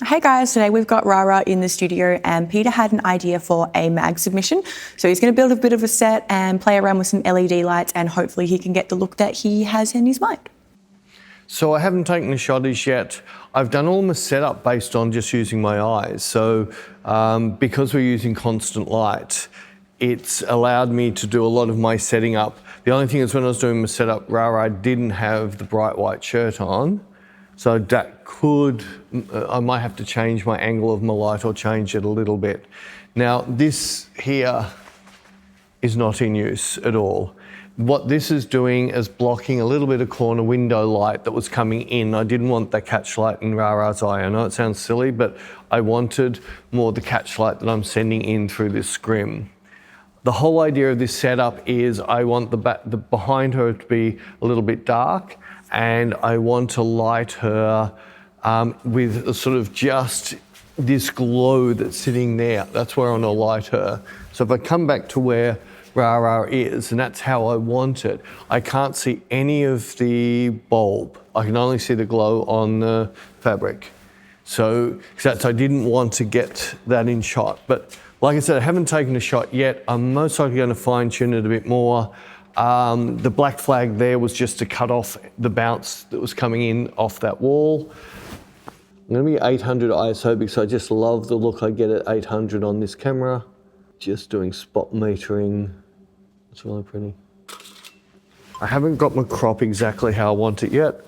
Hey guys, today we've got Rara in the studio and Peter had an idea for a mag submission. So he's going to build a bit of a set and play around with some LED lights and hopefully he can get the look that he has in his mind. So I haven't taken the shotties yet. I've done all my setup based on just using my eyes. So because we're using constant light, it's allowed me to do a lot of my setting up. The only thing is when I was doing my setup, Rara didn't have the bright white shirt on. So that could, I might have to change my angle of my light or change it a little bit. Now this here is not in use at all. What this is doing is blocking a little bit of corner window light that was coming in. I didn't want the catch light in Rara's eye. I know it sounds silly, but I wanted more the catch light that I'm sending in through this scrim. The whole idea of this setup is I want the behind her to be a little bit dark, and I want to light her with a sort of just this glow that's sitting there. That's where I want to light her. So if I come back to where Rara is, and that's how I want it, I can't see any of the bulb. I can only see the glow on the fabric. So I didn't want to get that in shot. But like I said, I haven't taken a shot yet. I'm most likely going to fine tune it a bit more. The black flag there was just to cut off the bounce that was coming in off that wall. I'm going to be 800 ISO because I just love the look I get at 800 on this camera. Just doing spot metering. It's really pretty. I haven't got my crop exactly how I want it yet.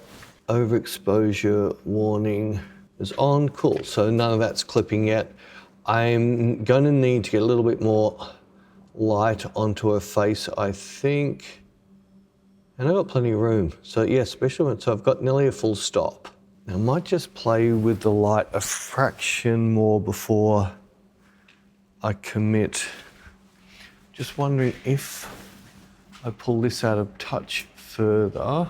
Overexposure warning is on. Cool, so none of that's clipping yet. I'm going to need to get a little bit more light onto her face, I think. And I've got plenty of room. So yeah, so I've got nearly a full stop. Now I might just play with the light a fraction more before I commit. Just wondering if I pull this out a touch further.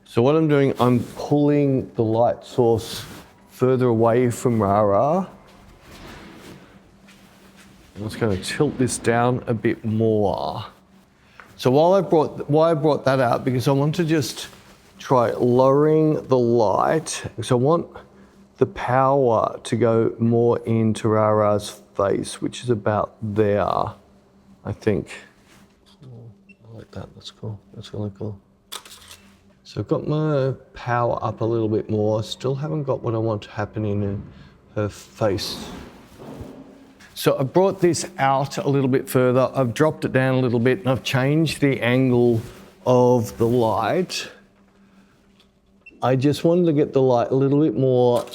So what I'm doing, I'm pulling the light source further away from Rara. I'm just going to tilt this down a bit more. So why I brought that out, because I want to just try lowering the light. So I want the power to go more into Rara's face, which is about there, I think. I like that, that's cool, that's really cool. So I've got my power up a little bit more, still haven't got what I want to happen in her face. So I brought this out a little bit further, I've dropped it down a little bit, and I've changed the angle of the light. I just wanted to get the light a little bit more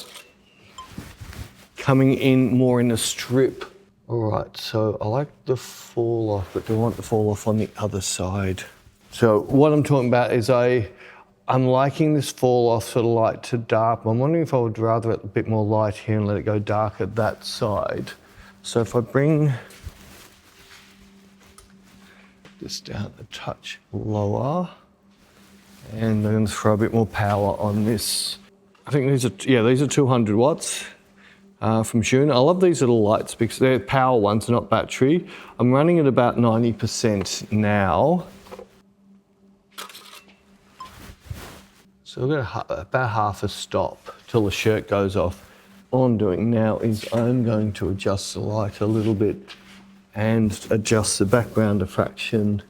coming in more in a strip. All right, so I like the fall off, but do I want the fall off on the other side? So what I'm talking about is I'm liking this fall off sort of light to dark. I'm wondering if I would rather it a bit more light here and let it go darker that side. So if I bring this down a touch lower, and I'm going to throw a bit more power on this. I think these are 200 watts from Zhun. I love these little lights because they're power ones, not battery. I'm running at about 90% now. So we've got about half a stop till the shirt goes off. All I'm doing now is I'm going to adjust the light a little bit and adjust the background a fraction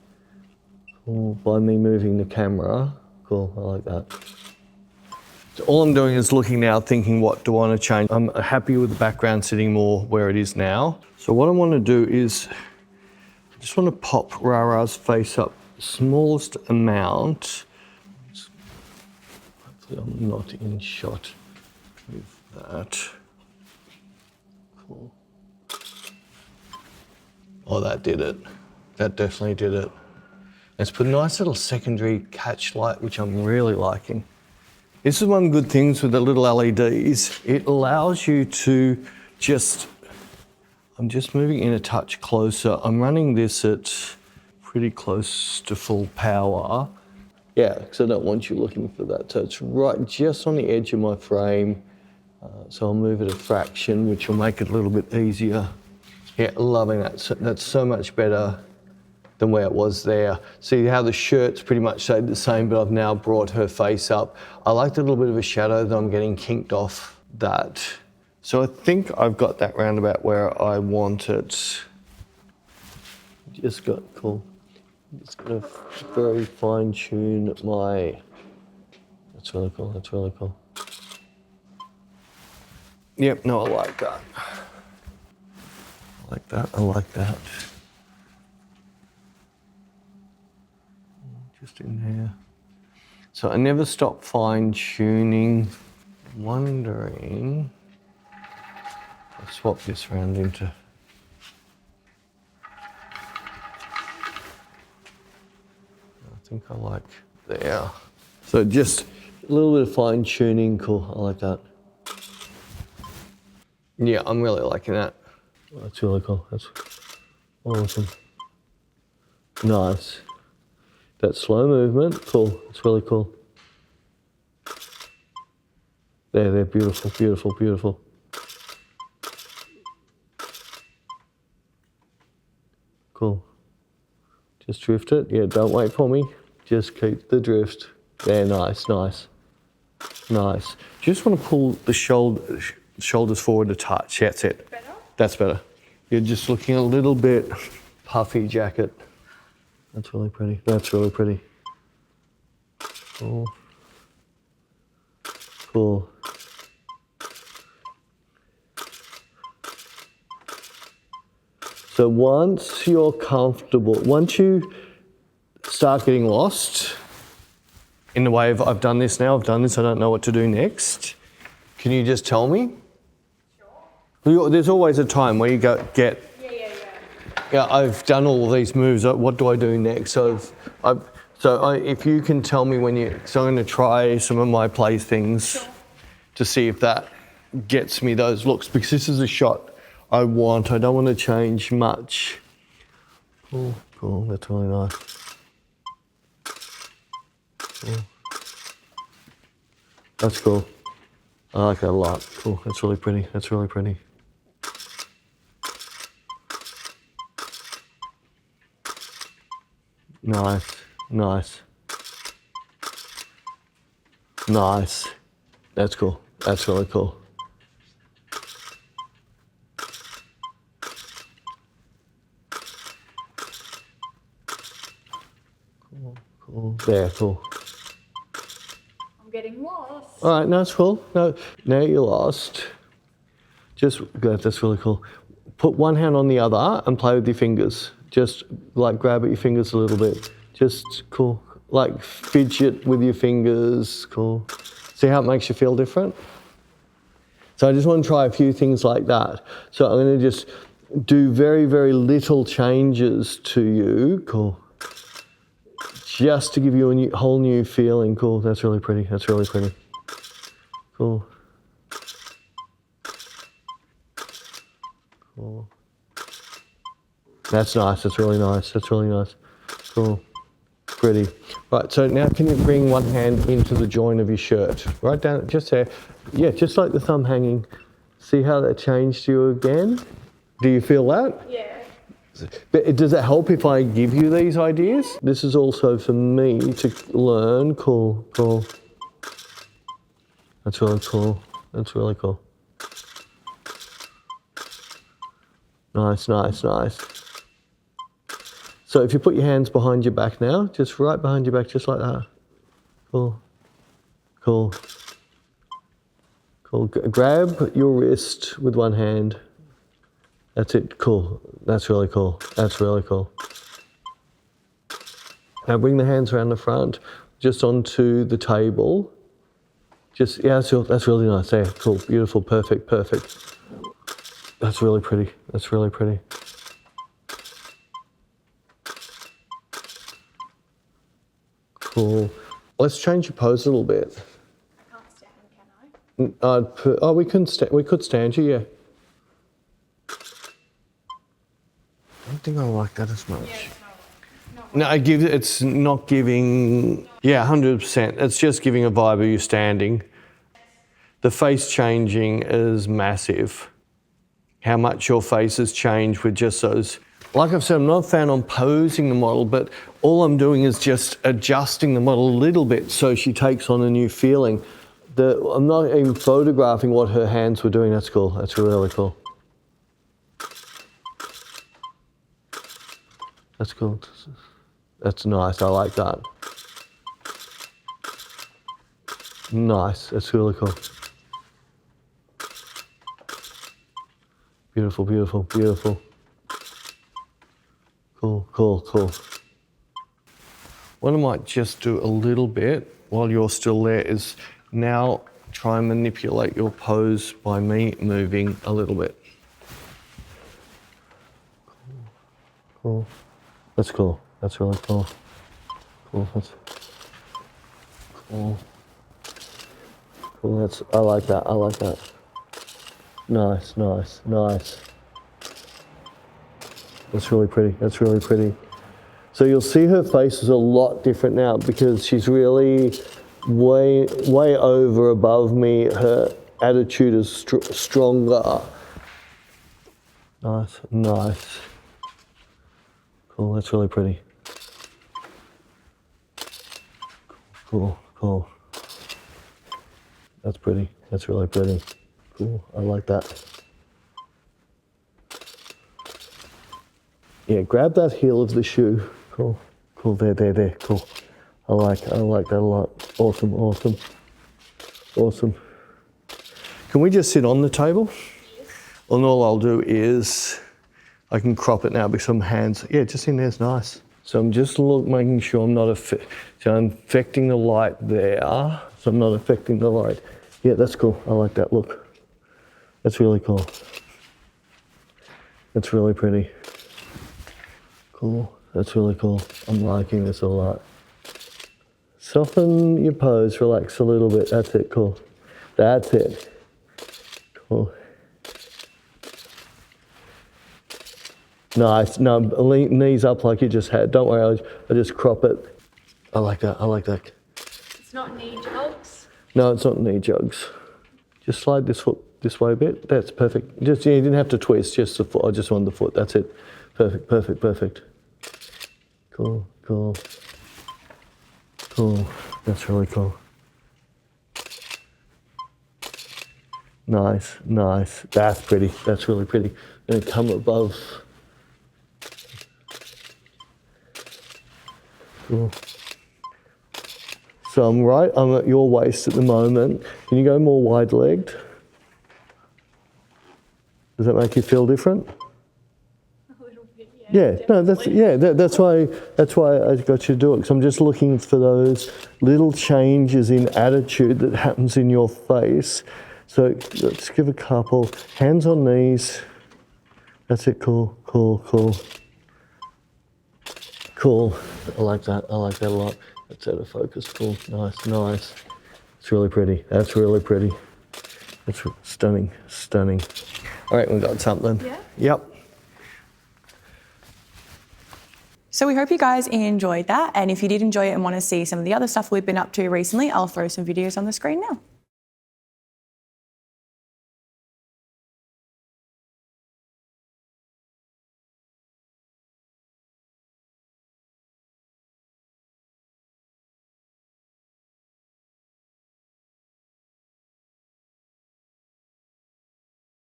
by me moving the camera. Cool, I like that. So all I'm doing is looking now, thinking what do I want to change. I'm happy with the background sitting more where it is now. So what I want to do is, I just want to pop Rara's face up the smallest amount. Hopefully I'm not in shot with that. Cool. Oh, that did it. That definitely did it. It's put a nice little secondary catch light, which I'm really liking. This is one good thing with the little LEDs. It allows you to just, I'm just moving in a touch closer. I'm running this at pretty close to full power. Yeah, because I don't want you looking for that. So it's right just on the edge of my frame. So I'll move it a fraction, which will make it a little bit easier. Yeah, loving that. So that's so much better than where it was there. See how the shirt's pretty much stayed the same, but I've now brought her face up. I like the little bit of a shadow that I'm getting kinked off that So I think I've got that roundabout where I want it. Just got cool. Just gonna very fine tune my. That's really cool. That's really cool. Yep. No, I like that. I like that. I like that. Just in here. So I never stop fine tuning. Wondering. I'll swap this round into. I think I like there. So just a little bit of fine tuning, cool, I like that. Yeah, I'm really liking that. That's really cool, that's awesome. Nice. That slow movement, cool, it's really cool. They're beautiful, beautiful, beautiful. Cool. Just drift it, yeah, don't wait for me. Just keep the drift. There, nice, nice, nice. Just want to pull the shoulders forward a touch. That's it. Better? That's better. You're just looking a little bit puffy jacket. That's really pretty. That's really pretty. Cool. Cool. So once you're comfortable, once you start getting lost in the way of I've done this now, I've done this, I don't know what to do next, can you just tell me? Sure. There's always a time where you get, I've done all these moves, what do I do next? So if you can tell me so I'm going to try some of my playthings to see if that gets me those looks, because this is a shot I don't want to change much. Cool, cool, that's really nice. Cool. That's cool. I like that a lot. Cool, that's really pretty, that's really pretty. Nice, nice. Nice. That's cool, that's really cool. Cool, cool. There, cool. I'm getting lost. All right, no, it's cool. No, now you're lost. Just good, that's really cool. Put one hand on the other and play with your fingers. Just like grab at your fingers a little bit. Just cool. Like fidget with your fingers, cool. See how it makes you feel different? So I just want to try a few things like that. So I'm going to just do very, very little changes to you, cool. Just to give you a whole new feeling, cool. That's really pretty, that's really pretty. Cool. Cool. That's nice, that's really nice, that's really nice. Cool, pretty. Right, so now can you bring one hand into the join of your shirt? Right down, just there. Yeah, just like the thumb hanging. See how that changed you again? Do you feel that? Yeah. But does it help if I give you these ideas? This is also for me to learn. Cool, cool. That's really cool, that's really cool. Nice, nice, nice. So if you put your hands behind your back now, just right behind your back, just like that. Cool, cool, cool. Grab your wrist with one hand. That's it, cool. That's really cool, that's really cool. Now bring the hands around the front, just onto the table. Just, yeah, that's really nice there. Cool, beautiful, perfect, perfect. That's really pretty, that's really pretty. Cool. Let's change your pose a little bit. I can't stand, can I? We could stand you, yeah. I don't think I like that as much. Yeah, No, it's not giving, yeah, 100%. It's just giving a vibe of you standing. The face changing is massive. How much your face has changed with just those. Like I've said, I'm not a fan on posing the model, but all I'm doing is just adjusting the model a little bit so she takes on a new feeling. I'm not even photographing what her hands were doing. That's cool. That's really cool. That's cool. That's nice. I like that. Nice. That's really cool. Beautiful, beautiful, beautiful. Cool, cool, cool. What I might just do a little bit while you're still there is now try and manipulate your pose by me moving a little bit. Cool. That's cool. That's really cool. Cool. That's cool. Cool. That's. I like that. I like that. Nice. Nice. Nice. That's really pretty. That's really pretty. So you'll see her face is a lot different now because she's really way over above me. Her attitude is stronger. Nice. Nice. Cool. That's really pretty. Cool. Cool. That's pretty. That's really pretty. Cool. I like that. Yeah, grab that heel of the shoe. Cool. Cool. There. Cool. I like that a lot. Awesome. Awesome. Awesome. Can we just sit on the table? Yes. And all I'll do is I can crop it now because some hands. Yeah, just in there's nice. So I'm just making sure I'm not so I'm affecting the light there. So I'm not affecting the light. Yeah, that's cool. I like that look. That's really cool. That's really pretty. Cool. That's really cool. I'm liking this a lot. Soften your pose, relax a little bit. That's it, cool. That's it. Cool. Nice. No, knees up like you just had. Don't worry, I just crop it. I like that. I like that. It's not knee jogs? No, it's not knee jogs. Just slide this foot this way a bit. That's perfect. Just you didn't have to twist, just the foot. I just wanted the foot. That's it. Perfect, perfect, perfect. Cool, cool. Cool. That's really cool. Nice, nice. That's pretty. That's really pretty. And come above. Cool. So I'm at your waist at the moment. Can you go more wide-legged? Does that make you feel different? A little bit, Yeah, no, that's why I got you to do it. Because I'm just looking for those little changes in attitude that happens in your face. So let's give a couple. Hands on knees. That's it. Cool, cool, cool. Cool. I like that. I like that a lot. That's out of focus. Cool. Nice, nice. It's really pretty. That's really pretty. That's stunning, stunning. All right, we got something. Yeah? Yep. So we hope you guys enjoyed that. And if you did enjoy it and want to see some of the other stuff we've been up to recently, I'll throw some videos on the screen now.